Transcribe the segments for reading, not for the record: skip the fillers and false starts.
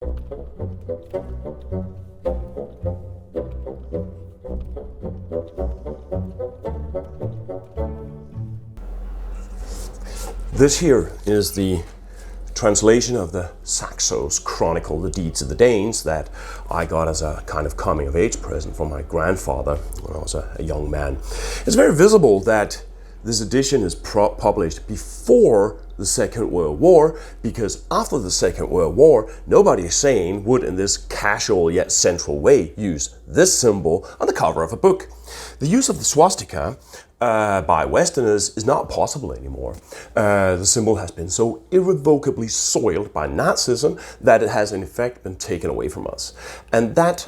This here is the translation of the Saxo's Chronicle, the Deeds of the Danes, that I got as a kind of coming-of-age present from my grandfather when I was a young man. It's very visible that this edition is published before the Second World War, because after the Second World War, nobody sane would, in this casual yet central way, use this symbol on the cover of a book. The use of the swastika by Westerners is not possible anymore. The symbol has been so irrevocably soiled by Nazism that it has in effect been taken away from us. And that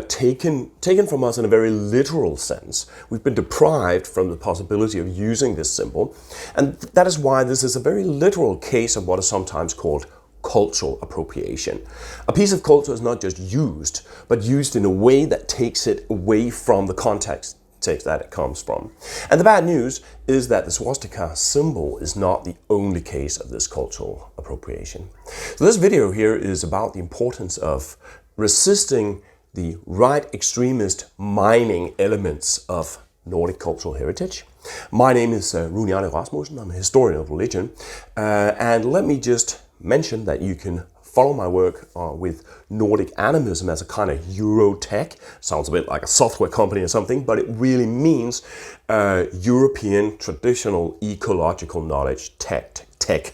taken from us in a very literal sense. We've been deprived from the possibility of using this symbol, and that is why this is a very literal case of what is sometimes called cultural appropriation. A piece of culture is not just used, but used in a way that takes it away from the context that it comes from. And the bad news is that the swastika symbol is not the only case of this cultural appropriation. So this video here is about the importance of resisting the right extremist mining elements of Nordic cultural heritage. My name is Rune Hjarnø Rasmussen. I'm a historian of religion. And let me just mention that you can follow my work with Nordic Animism as a kind of Eurotech. Sounds a bit like a software company or something, but it really means European traditional ecological knowledge tech. The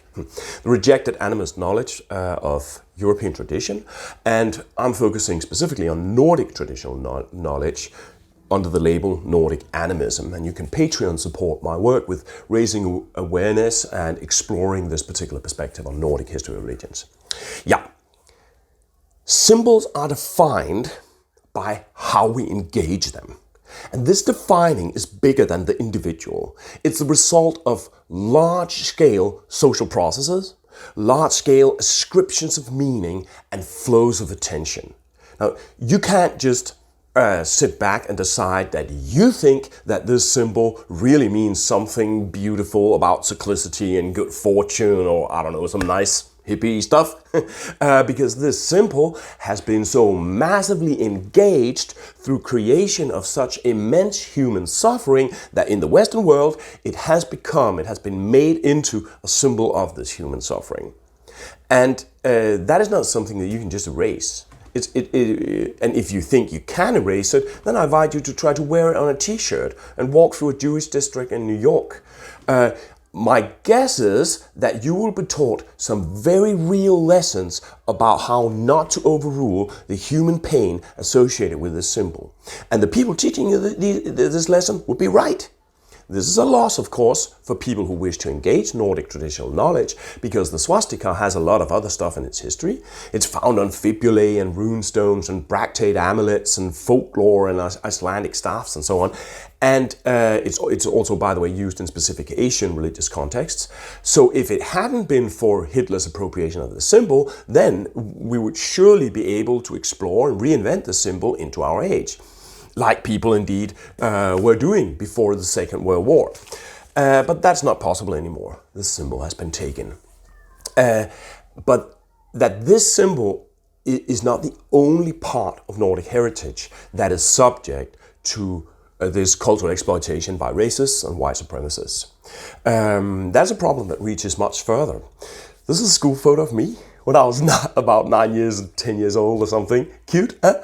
rejected animist knowledge of European tradition, and I'm focusing specifically on Nordic traditional knowledge under the label Nordic Animism, and you can Patreon support my work with raising awareness and exploring this particular perspective on Nordic history of religions. Yeah, symbols are defined by how we engage them. And this defining is bigger than the individual. It's the result of large-scale social processes, large-scale ascriptions of meaning, and flows of attention. Now, you can't just sit back and decide that you think that this symbol really means something beautiful about cyclicity and good fortune, or I don't know, some nice hippie stuff, because this symbol has been so massively engaged through creation of such immense human suffering that in the Western world it has been made into a symbol of this human suffering. And that is not something that you can just erase. And if you think you can erase it, then I invite you to try to wear it on a t-shirt and walk through a Jewish district in New York. My guess is that you will be taught some very real lessons about how not to overrule the human pain associated with this symbol. And the people teaching you this lesson would be right. This is a loss, of course, for people who wish to engage Nordic traditional knowledge, because the swastika has a lot of other stuff in its history. It's found on fibulae and runestones and bractate amulets and folklore and Icelandic staffs and so on. And it's also, by the way, used in specific Asian religious contexts. So if it hadn't been for Hitler's appropriation of the symbol, then we would surely be able to explore and reinvent the symbol into our age, like people indeed were doing before the Second World War. But that's not possible anymore. This symbol has been taken. But that this symbol is not the only part of Nordic heritage that is subject to this cultural exploitation by racists and white supremacists. That's a problem that reaches much further. This is a school photo of me when I was about 10 years old or something. Cute, huh?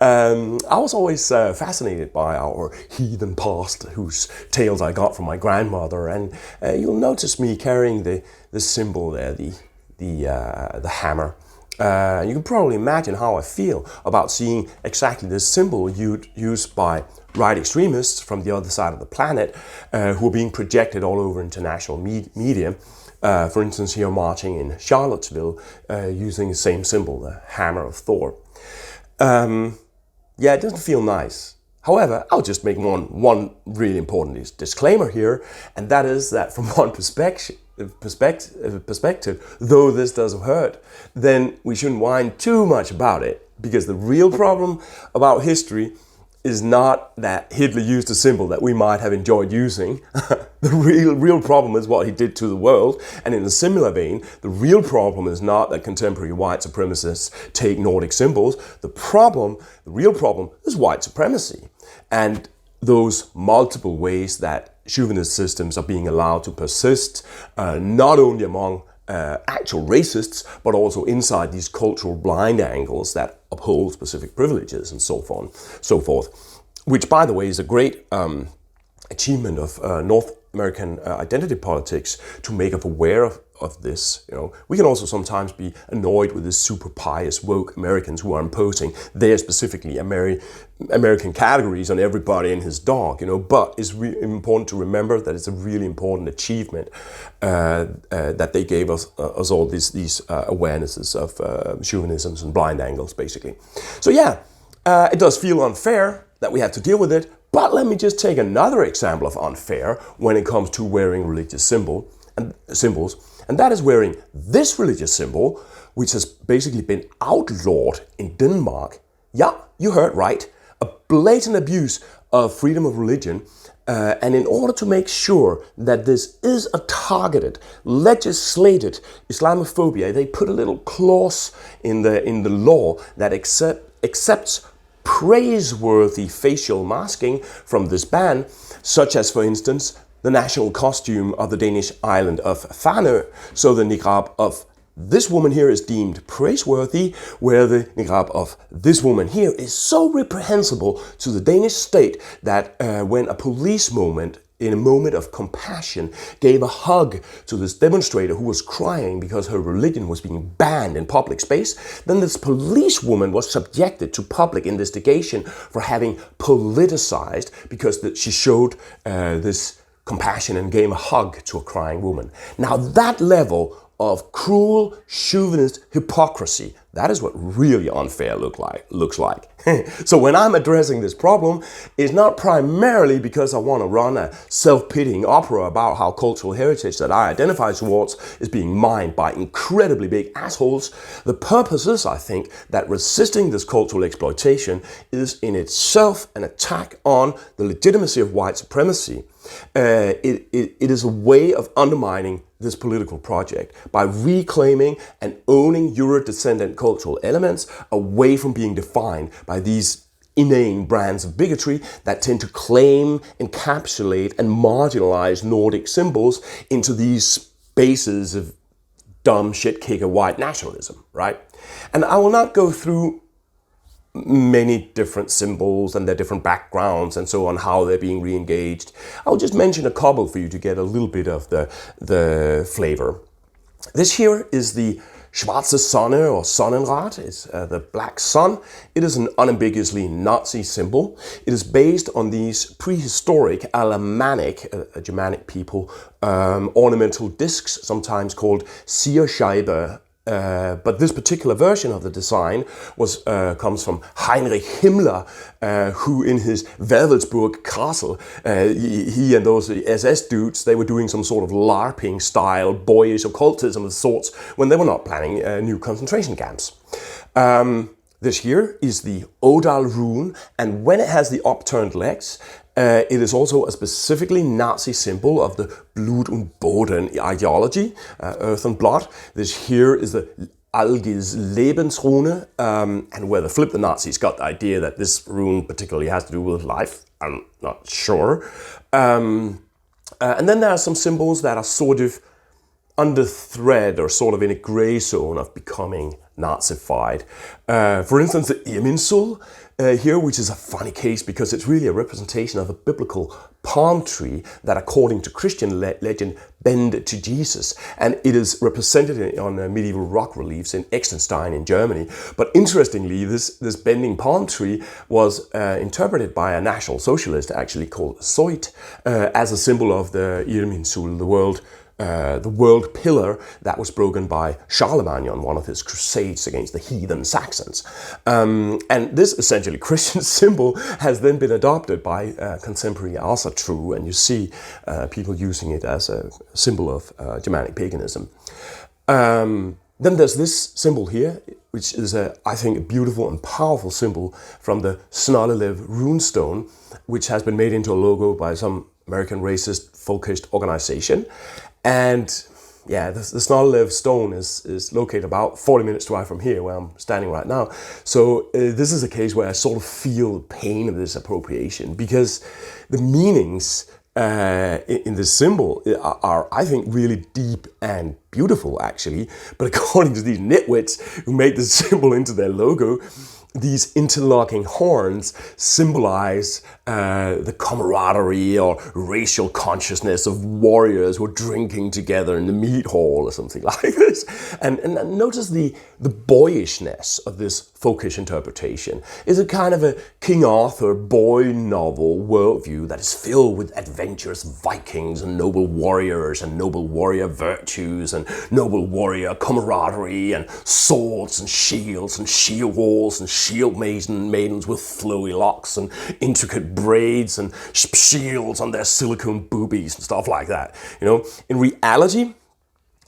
I was always fascinated by our heathen past, whose tales I got from my grandmother, and you'll notice me carrying the symbol there, the hammer. You can probably imagine how I feel about seeing exactly this symbol used by right extremists from the other side of the planet, who are being projected all over international media. For instance, here marching in Charlottesville using the same symbol, the hammer of Thor. Yeah, it doesn't feel nice. However, I'll just make one really important disclaimer here, and that is that from one perspective, though this does hurt, then we shouldn't whine too much about it, because the real problem about history is not that Hitler used a symbol that we might have enjoyed using. The real problem is what he did to the world. And in a similar vein, the real problem is not that contemporary white supremacists take Nordic symbols. The real problem is white supremacy. And those multiple ways that chauvinist systems are being allowed to persist, not only among actual racists, but also inside these cultural blind angles that uphold specific privileges and so forth, which, by the way, is a great achievement of North American identity politics to make us aware of this. We can also sometimes be annoyed with the super pious woke Americans who are imposing their specifically American categories on everybody and his dog. But it's really important to remember that it's a really important achievement that they gave us all these awarenesses of chauvinisms and blind angles, basically. So yeah, it does feel unfair that we have to deal with it. But let me just take another example of unfair when it comes to wearing religious symbols, and that is wearing this religious symbol, which has basically been outlawed in Denmark. Yeah, you heard right. A blatant abuse of freedom of religion. And in order to make sure that this is a targeted, legislated Islamophobia, they put a little clause in the law that accepts praiseworthy facial masking from this ban, such as, for instance, the national costume of the Danish island of Fanø. So the niqab of this woman here is deemed praiseworthy, where the niqab of this woman here is so reprehensible to the Danish state that when a police in a moment of compassion, gave a hug to this demonstrator who was crying because her religion was being banned in public space, then this policewoman was subjected to public investigation for having politicized because she showed this compassion and gave a hug to a crying woman. Now that level of cruel chauvinist hypocrisy, that is what really unfair looks like. So when I'm addressing this problem, it's not primarily because I want to run a self-pitying opera about how cultural heritage that I identify towards is being mined by incredibly big assholes. The purpose is, I think, that resisting this cultural exploitation is in itself an attack on the legitimacy of white supremacy. It is a way of undermining this political project by reclaiming and owning Euro-descendant cultural elements away from being defined by these inane brands of bigotry that tend to claim, encapsulate, and marginalize Nordic symbols into these spaces of dumb shit-kicker white nationalism, right? And I will not go through many different symbols and their different backgrounds and so on, how they're being re-engaged. I'll just mention a couple for you to get a little bit of the flavor. This here is the Schwarze Sonne or Sonnenrad. It's the black sun. It is an unambiguously Nazi symbol. It is based on these prehistoric Alemannic, Germanic people, ornamental discs, sometimes called Sierscheibe. But this particular version of the design comes from Heinrich Himmler, who in his Wewelsburg castle, he and those SS dudes, they were doing some sort of LARPing style boyish occultism of sorts when they were not planning new concentration camps. This here is the Odal rune, and when it has the upturned legs, it is also a specifically Nazi symbol of the Blut und Boden ideology, earth and blood. This here is the Alges Lebensrune, and whether the Nazis got the idea that this rune particularly has to do with life, I'm not sure. And then there are some symbols that are sort of under thread or sort of in a grey zone of becoming Nazified. For instance, the Irminsul here, which is a funny case because it's really a representation of a biblical palm tree that, according to Christian legend, bend to Jesus. And it is represented on medieval rock reliefs in Extenstein in Germany. But interestingly, this bending palm tree was interpreted by a National Socialist, actually called Soit, as a symbol of the Irminsul, the world pillar that was broken by Charlemagne on one of his crusades against the heathen Saxons. And this essentially Christian symbol has then been adopted by contemporary Asatru, and you see people using it as a symbol of Germanic paganism. Then there's this symbol here, which is, I think, a beautiful and powerful symbol from the Snollelev runestone, which has been made into a logo by some American racist, folkish organization. And yeah, the Snollelev stone is located about 40 minutes drive from here, where I'm standing right now. So this is a case where I sort of feel the pain of this appropriation, because the meanings in this symbol are, I think, really deep and beautiful, actually. But according to these nitwits who made this symbol into their logo, these interlocking horns symbolize the camaraderie or racial consciousness of warriors who are drinking together in the meat hall or something like this. And notice the boyishness of this folkish interpretation. Is a kind of a King Arthur boy novel worldview that is filled with adventurous Vikings and noble warriors and noble warrior virtues and noble warrior camaraderie and swords and shield walls and shield maidens with flowy locks and intricate braids and shields on their silicone boobies and stuff like that. You know, in reality,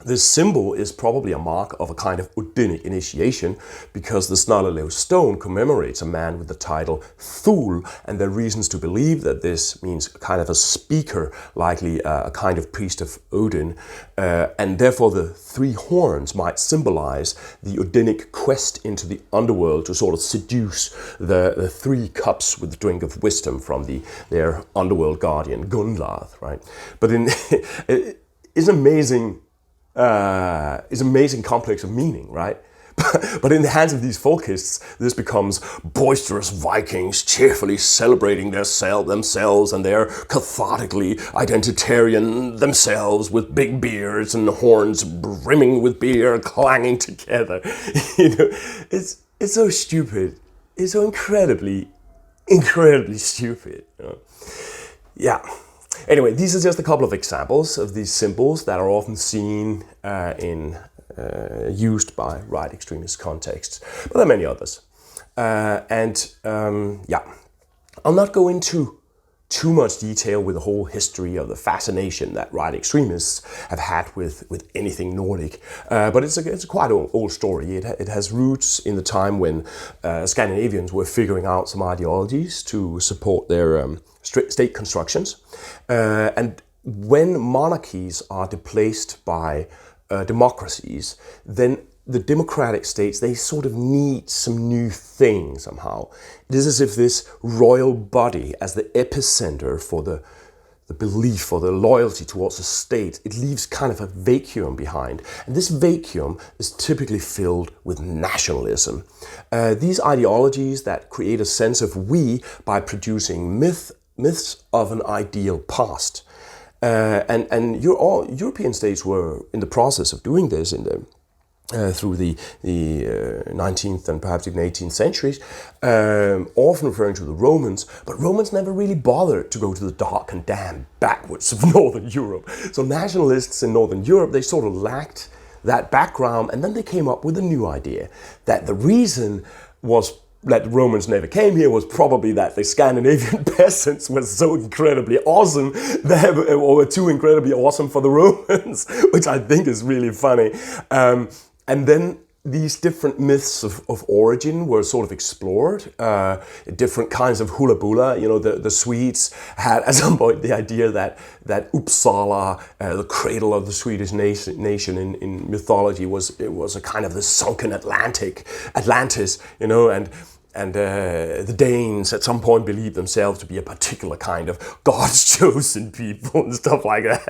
this symbol is probably a mark of a kind of Udinic initiation, because the Snollelev stone commemorates a man with the title Thule, and there are reasons to believe that this means kind of a speaker, likely a kind of priest of Odin, and therefore the three horns might symbolize the Udinic quest into the underworld to sort of seduce the three cups with the drink of wisdom from their underworld guardian Gunlath, right? But it's amazing. Is amazing complex of meaning, right? But in the hands of these folkists, this becomes boisterous Vikings cheerfully celebrating themselves, and they're cathartically identitarian themselves with big beards and horns brimming with beer clanging together. You know, it's so stupid. It's so incredibly stupid. You know? Yeah. Anyway, these are just a couple of examples of these symbols that are often seen used by right extremist contexts, but there are many others. I'll not go into too much detail with the whole history of the fascination that right extremists have had with anything Nordic, but it's a quite old story. It has roots in the time when Scandinavians were figuring out some ideologies to support their state constructions, and when monarchies are displaced by democracies, then the democratic states, they sort of need some new thing somehow. It is as if this royal body, as the epicenter for the belief or the loyalty towards the state, it leaves kind of a vacuum behind. And this vacuum is typically filled with nationalism. These ideologies that create a sense of we by producing myths of an ideal past. And all European states were in the process of doing this through the 19th and perhaps even 18th centuries, often referring to the Romans, but Romans never really bothered to go to the dark and damn backwards of Northern Europe. So nationalists in Northern Europe, they sort of lacked that background, and then they came up with a new idea that the reason was that the Romans never came here was probably that the Scandinavian peasants were so incredibly awesome, or were too incredibly awesome for the Romans, which I think is really funny. And then these different myths of origin were sort of explored, different kinds of hula bula. You know, the Swedes had at some point the idea that Uppsala, the cradle of the Swedish nation in mythology, was a kind of the sunken Atlantis, you know, and the Danes at some point believed themselves to be a particular kind of God's chosen people and stuff like that.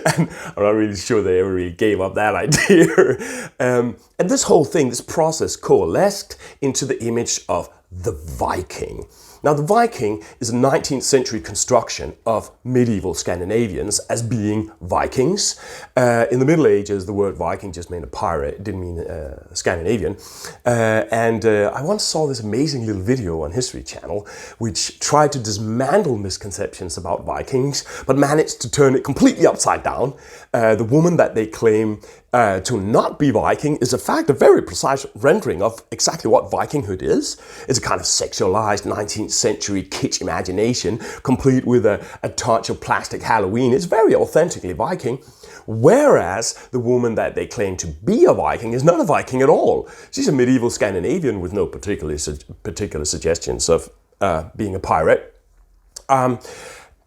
And I'm not really sure they ever really gave up that idea. And this whole thing, this process coalesced into the image of the Viking. Now, the Viking is a 19th century construction of medieval Scandinavians as being Vikings. In the Middle Ages, the word Viking just meant a pirate, it didn't mean Scandinavian. I once saw this amazing little video on History Channel, which tried to dismantle misconceptions about Vikings, but managed to turn it completely upside down. The woman that they claim to not be Viking is in fact a very precise rendering of exactly what Vikinghood is. It's a kind of sexualized 19th century kitsch imagination, complete with a touch of plastic Halloween. It's very authentically Viking. Whereas the woman that they claim to be a Viking is not a Viking at all. She's a medieval Scandinavian with no particular suggestions of being a pirate. And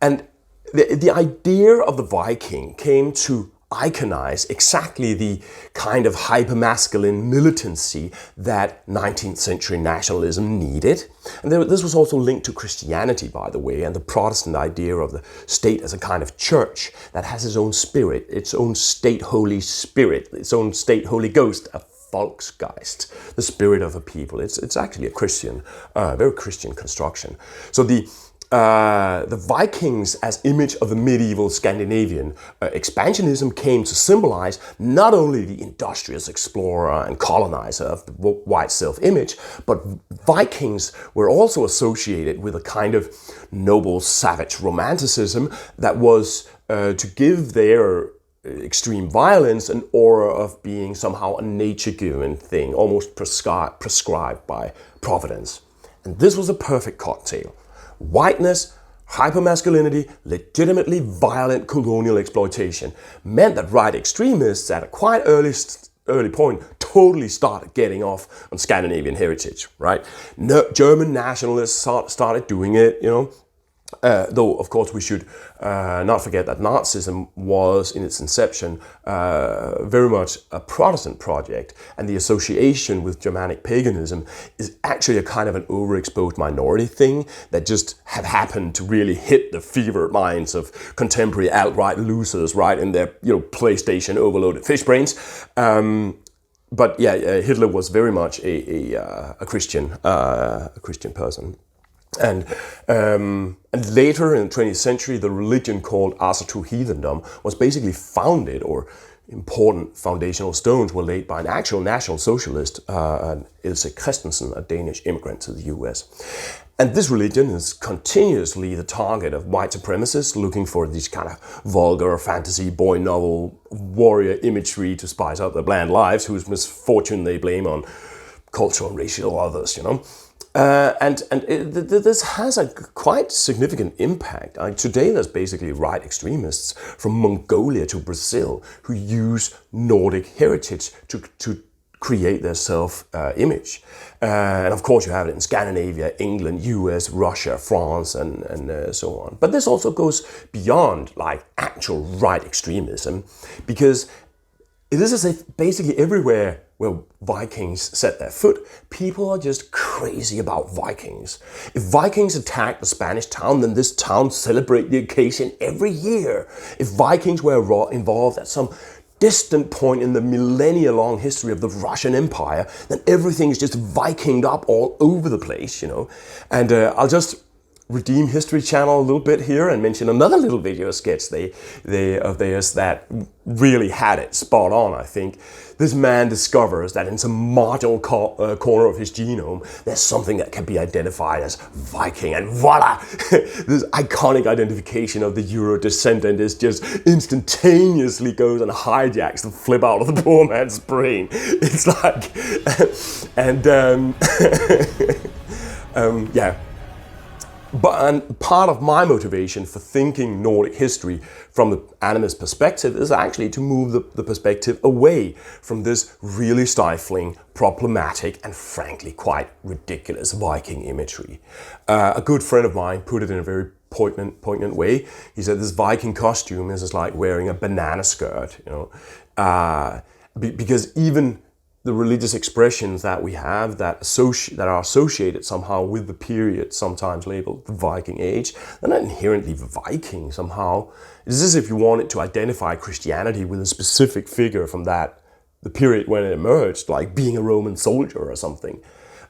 the idea of the Viking came to iconize exactly the kind of hypermasculine militancy that 19th century nationalism needed. And this was also linked to Christianity, by the way, and the Protestant idea of the state as a kind of church that has its own spirit, its own state Holy Spirit, its own state Holy Ghost, a Volksgeist, the spirit of a people. It's actually a Christian, very Christian construction. So the Vikings as image of the medieval Scandinavian expansionism came to symbolize not only the industrious explorer and colonizer of the white self-image, but Vikings were also associated with a kind of noble savage romanticism that was to give their extreme violence an aura of being somehow a nature-given thing, almost prescribed by providence. And this was a perfect cocktail. Whiteness, hypermasculinity, legitimately violent colonial exploitation meant that right extremists at a quite early point totally started getting off on Scandinavian heritage, right? German nationalists started doing it, you know. Though, of course, we should not forget that Nazism was, in its inception, very much a Protestant project, and the association with Germanic paganism is actually a kind of an overexposed minority thing that just have happened to really hit the fevered minds of contemporary alt-right losers, right, in their PlayStation overloaded fish brains. But yeah, Hitler was very much a Christian person. And later in the 20th century, the religion called Asatru heathendom was basically founded, or important foundational stones were laid by an actual National Socialist, Ilse Christensen, a Danish immigrant to the US. And this religion is continuously the target of white supremacists looking for these kind of vulgar fantasy boy novel warrior imagery to spice up their bland lives, whose misfortune they blame on cultural and racial others, you know. This has a quite significant impact. Today there's basically right extremists from Mongolia to Brazil who use Nordic heritage to create their self-image. And of course you have it in Scandinavia, England, US, Russia, France, and so on. But this also goes beyond like actual right extremism, because it is as if basically everywhere where Vikings set their foot, people are just crazy about Vikings. If Vikings attack the Spanish town, then this town celebrates the occasion every year. If Vikings were involved at some distant point in the millennia-long history of the Russian Empire, then everything is just Vikinged up all over the place, you know. And I'll just redeem History Channel a little bit here and mention another little video sketch of theirs that really had it spot on, I think. This man discovers that in some marginal corner of his genome, there's something that can be identified as Viking, and voila! This iconic identification of the Euro descendant is just instantaneously goes and hijacks the flip out of the poor man's brain. It's like, yeah. And part of my motivation for thinking Nordic history from the animist perspective is actually to move the perspective away from this really stifling, problematic, and frankly quite ridiculous Viking imagery. A good friend of mine put it in a very poignant way. He said this Viking costume is just like wearing a banana skirt, you know, because even the religious expressions that we have that are associated somehow with the period, sometimes labeled the Viking Age, they're not inherently Viking somehow. It's as if you wanted to identify Christianity with a specific figure from the period when it emerged, like being a Roman soldier or something.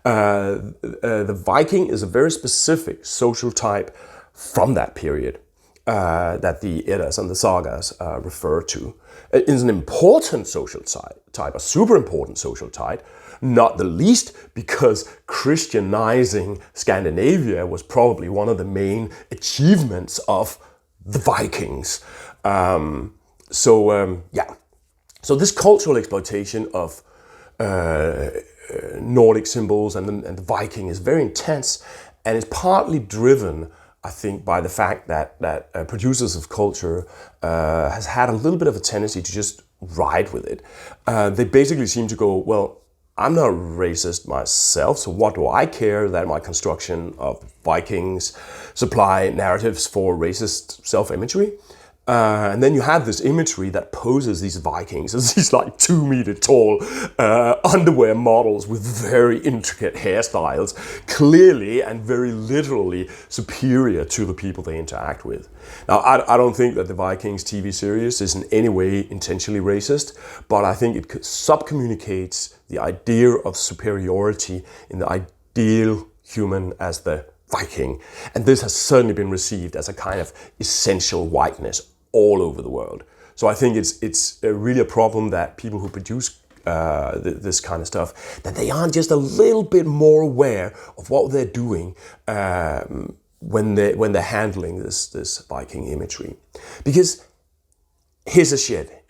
The Viking is a very specific social type from that period that the Eddas and the sagas refer to. It is an important social type, a super important social type, not the least because Christianizing Scandinavia was probably one of the main achievements of the Vikings. So this cultural exploitation of Nordic symbols and the Viking is very intense, and is partly driven I think, by the fact that producers of culture has had a little bit of a tendency to just ride with it. They basically seem to go, well, I'm not racist myself, so what do I care that my construction of Vikings supply narratives for racist self-imagery? And then you have this imagery that poses these Vikings as these like 2 meter tall underwear models with very intricate hairstyles, clearly and very literally superior to the people they interact with. Now, I don't think that the Vikings TV series is in any way intentionally racist, but I think it subcommunicates the idea of superiority in the ideal human as the Viking. And this has certainly been received as a kind of essential whiteness all over the world. So I think it's really a problem that people who produce this kind of stuff, that they aren't just a little bit more aware of what they're doing when they're handling this Viking imagery. Because here's a shit,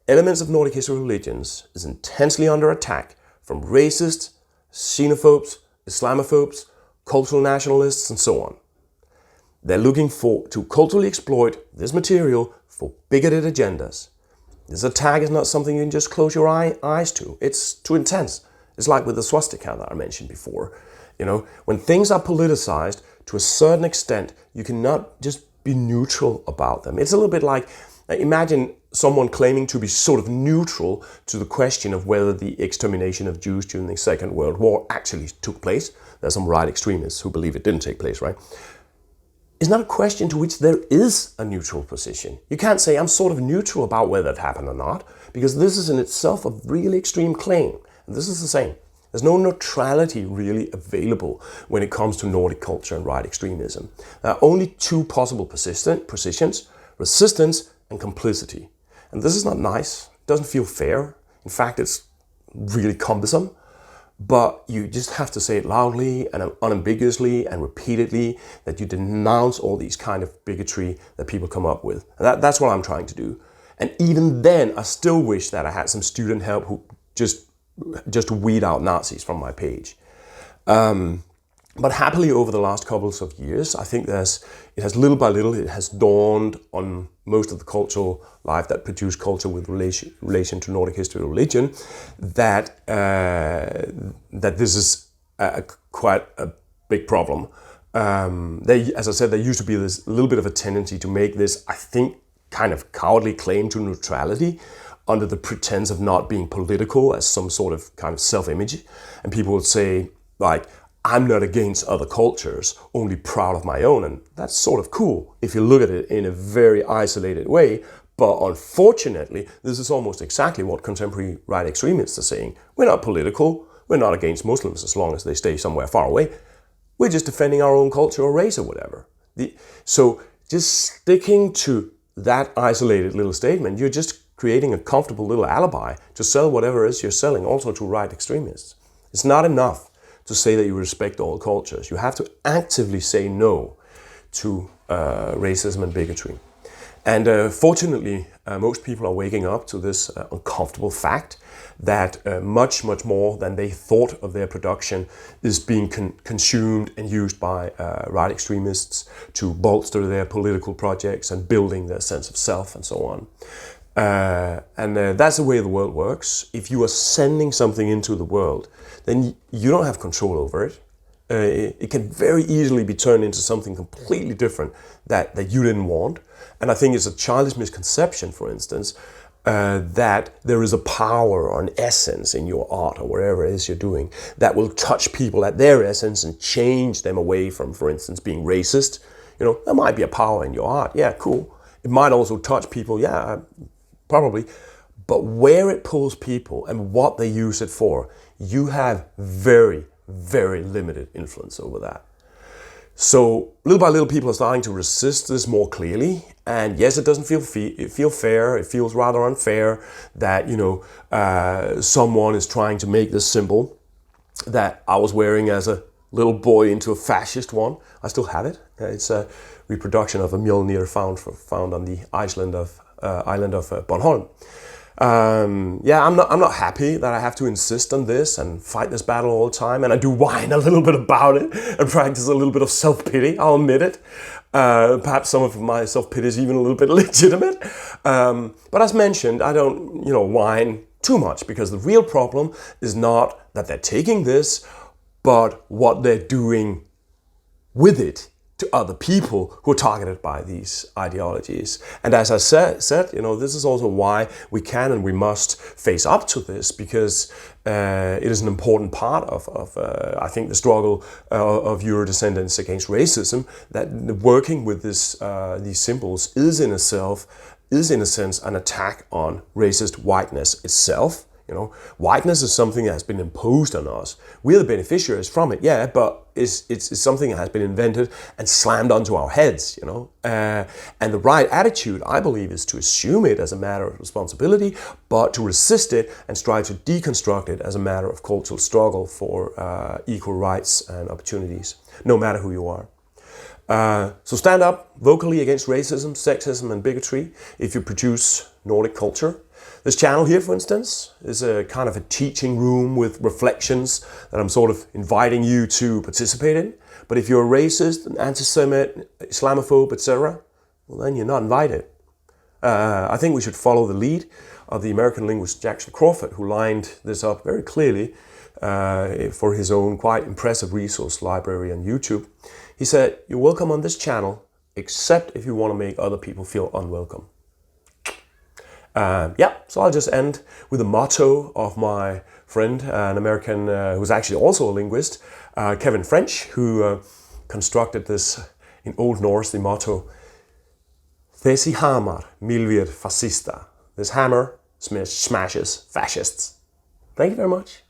elements of Nordic history religions is intensely under attack from racists, xenophobes, Islamophobes, cultural nationalists, and so on. They're looking to culturally exploit this material for bigoted agendas. This attack is not something you can just close your eyes to. It's too intense. It's like with the swastika that I mentioned before. When things are politicized to a certain extent, you cannot just be neutral about them. It's a little bit like, imagine someone claiming to be sort of neutral to the question of whether the extermination of Jews during the Second World War actually took place. There's some right extremists who believe it didn't take place, right? It's not a question to which there is a neutral position. You can't say, I'm sort of neutral about whether it happened or not, because this is in itself a really extreme claim. And this is the same. There's no neutrality really available when it comes to Nordic culture and right extremism. There are only two possible positions, resistance and complicity. And this is not nice. It doesn't feel fair. In fact, it's really cumbersome. But you just have to say it loudly and unambiguously and repeatedly that you denounce all these kind of bigotry that people come up with. And that's what I'm trying to do. And even then, I still wish that I had some student help who just weed out Nazis from my page. But happily, over the last couple of years, I think it has little by little, it has dawned on most of the cultural life that produce culture with relation to Nordic history and religion, that this is quite a big problem. As I said, there used to be this little bit of a tendency to make this, I think, kind of cowardly claim to neutrality under the pretense of not being political as some sort of kind of self-image. And people would say, like, I'm not against other cultures, only proud of my own. And that's sort of cool if you look at it in a very isolated way. But unfortunately, this is almost exactly what contemporary right extremists are saying. We're not political. We're not against Muslims as long as they stay somewhere far away. We're just defending our own culture or race or whatever. So just sticking to that isolated little statement, you're just creating a comfortable little alibi to sell whatever it is you're selling, also to right extremists. It's not enough to say that you respect all cultures. You have to actively say no to racism and bigotry. And fortunately, most people are waking up to this uncomfortable fact that much more than they thought of their production is being consumed and used by right extremists to bolster their political projects and building their sense of self and so on. And that's the way the world works. If you are sending something into the world, then you don't have control over it. It can very easily be turned into something completely different that you didn't want. And I think it's a childish misconception, for instance, that there is a power or an essence in your art or whatever it is you're doing that will touch people at their essence and change them away from, for instance, being racist. There might be a power in your art. Yeah, cool. It might also touch people. Yeah, probably. But where it pulls people and what they use it for, you have very, very limited influence over that. So little by little, people are starting to resist this more clearly. And yes, it doesn't feel fair. It feels rather unfair that, someone is trying to make this symbol that I was wearing as a little boy into a fascist one. I still have it. It's a reproduction of a Mjolnir found on the island of Bornholm. Yeah, I'm not happy that I have to insist on this and fight this battle all the time, and I do whine a little bit about it and practice a little bit of self-pity, I'll admit it. Perhaps some of my self-pity is even a little bit legitimate. But as mentioned, I don't, whine too much, because the real problem is not that they're taking this, but what they're doing with it to other people who are targeted by these ideologies. And as I said, this is also why we can and we must face up to this, because it is an important part of I think, the struggle of Euro descendants against racism, that working with these symbols is in a sense an attack on racist whiteness itself. Whiteness is something that has been imposed on us. We're the beneficiaries from it, yeah, but it's something that has been invented and slammed onto our heads, And the right attitude, I believe, is to assume it as a matter of responsibility, but to resist it and strive to deconstruct it as a matter of cultural struggle for equal rights and opportunities, no matter who you are. So stand up vocally against racism, sexism, and bigotry if you produce Nordic culture. This channel here, for instance, is a kind of a teaching room with reflections that I'm sort of inviting you to participate in. But if you're a racist, an anti-Semite, Islamophobe, etc., well, then you're not invited. I think we should follow the lead of the American linguist Jackson Crawford, who lined this up very clearly for his own quite impressive resource library on YouTube. He said, "You're welcome on this channel, except if you want to make other people feel unwelcome." So I'll just end with a motto of my friend, an American who's actually also a linguist, Kevin French, who constructed this in Old Norse, the motto, "Þessi hamar milvir fascista." This hammer smashes fascists. Thank you very much.